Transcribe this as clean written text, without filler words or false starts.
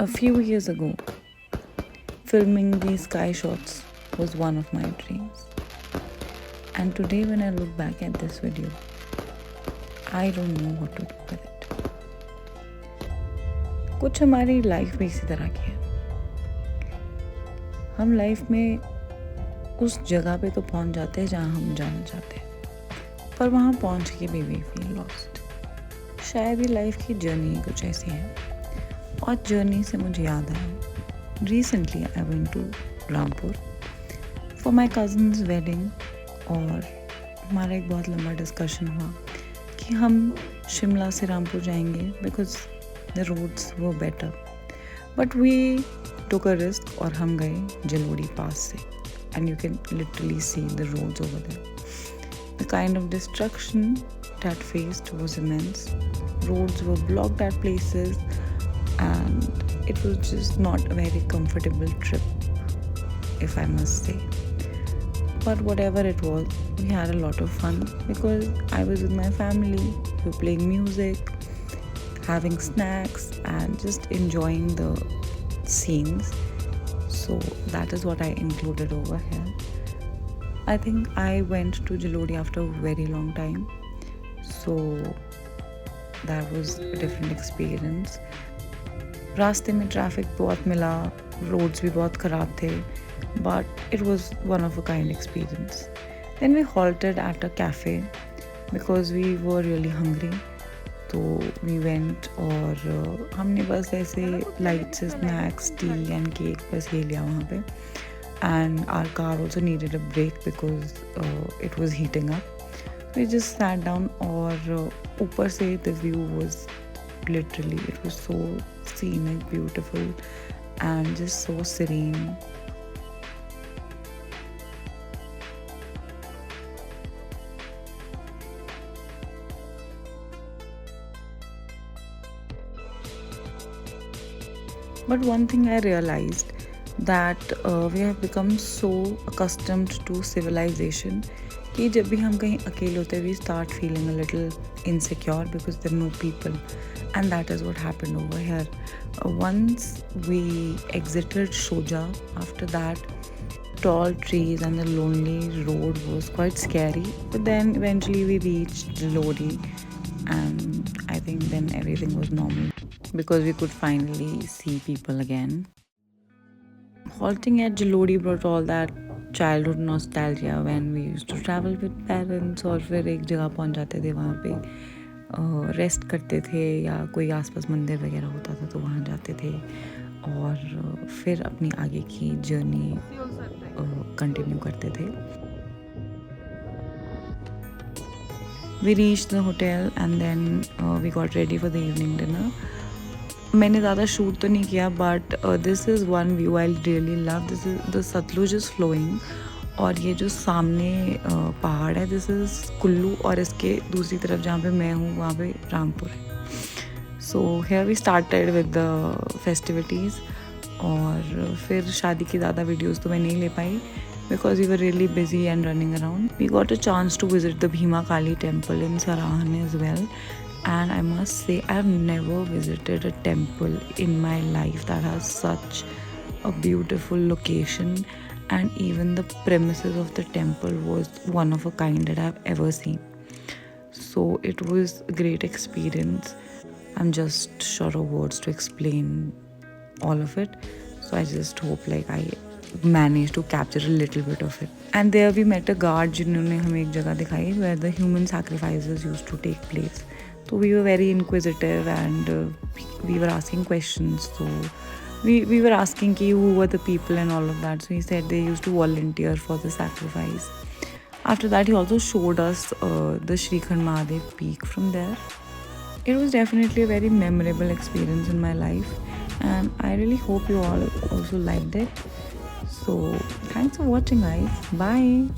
A few years ago, filming these sky shots was one of my dreams. And today, when I look back at this video, I don't know what to do with it. कुछ हमारी life भी इसी तरह की है. हम life में उस जगह पे तो पहुंच जाते हैं जहां हम जाना चाहते हैं, पर वहां पहुंच के भी वी फील लॉस्ट. शायद ये लाइफ की जर्नी कुछ ऐसी है. और जर्नी से मुझे याद आया, recently I went to Rampur for my cousin's wedding. और हमारा एक बहुत लंबा डिस्कशन हुआ कि हम शिमला से रामपुर जाएंगे बिकॉज द रोड्स वो better. But we took a risk और हम गए जलोड़ी पास से. And you can literally see the roads over there. The kind of destruction that faced was immense. Roads were blocked at places and it was just not a very comfortable trip, if I must say. But whatever it was, we had a lot of fun because I was with my family, we were playing music, having snacks and just enjoying the scenes. So that is what I included over here. I think I went to Jalodi after a very long time. So that was a different experience. रास्ते में traffic बहुत मिला, roads भी बहुत ख़राब थे, but it was one of a kind experience. Then we halted at a cafe because we were really hungry. तो we went और हमने बस ऐसे लाइट से स्नैक्स, टी एंड केक बस ले लिया वहाँ पे. And our car also needed a break because it was heating up. We just sat down और ऊपर से the view was literally, it was so scenic, beautiful and just so serene. But one thing I realized that we have become so accustomed to civilization कि जब भी हम कहीं अकेले होते हैं we start feeling a little insecure because there are no people, and that is what happened over here. Once we exited Shoja, after that tall trees and the lonely road was quite scary, but then eventually we reached Lodi and I think then everything was normal because we could finally see people again. Halting at Jalodi brought all that childhood nostalgia when we used to travel with parents. और फिर एक जगह पहुंच जाते थे, वहाँ पे rest करते थे या कोई आसपास मंदिर वगैरह होता था तो वहाँ जाते थे और फिर अपनी आगे की जर्नी कंटिन्यू करते थे. We reached the hotel and then we got ready for the evening dinner. मैंने ज़्यादा शूट तो नहीं किया but this is one view I really love. This is the Sutlej is flowing और ये जो सामने पहाड़ है दिस इज़ कुल्लू और इसके दूसरी तरफ जहाँ पे मैं हूँ वहाँ पे रामपुर है. So here we started with the festivities. और फिर शादी की ज़्यादा वीडियोज़ तो मैं नहीं ले पाई because we were really busy and running around. We got a chance to visit the Bhima Kali temple in Sarahan as well. And I must say I've never visited a temple in my life that has such a beautiful location, and even the premises of the temple was one of a kind that I've ever seen. So it was a great experience. I'm just short of words to explain all of it. So I just hope like I managed to capture a little bit of it. And there we met a guard जिन्होंने हमें एक जगह दिखाई where the human sacrifices used to take place. So we were very inquisitive and we were asking questions. So we were asking ki who were the people and all of that. So he said they used to volunteer for the sacrifice. After that he also showed us the Srikhand Mahadev peak from there. It was definitely a very memorable experience in my life and I really hope you all also liked it. So thanks for watching guys. Bye.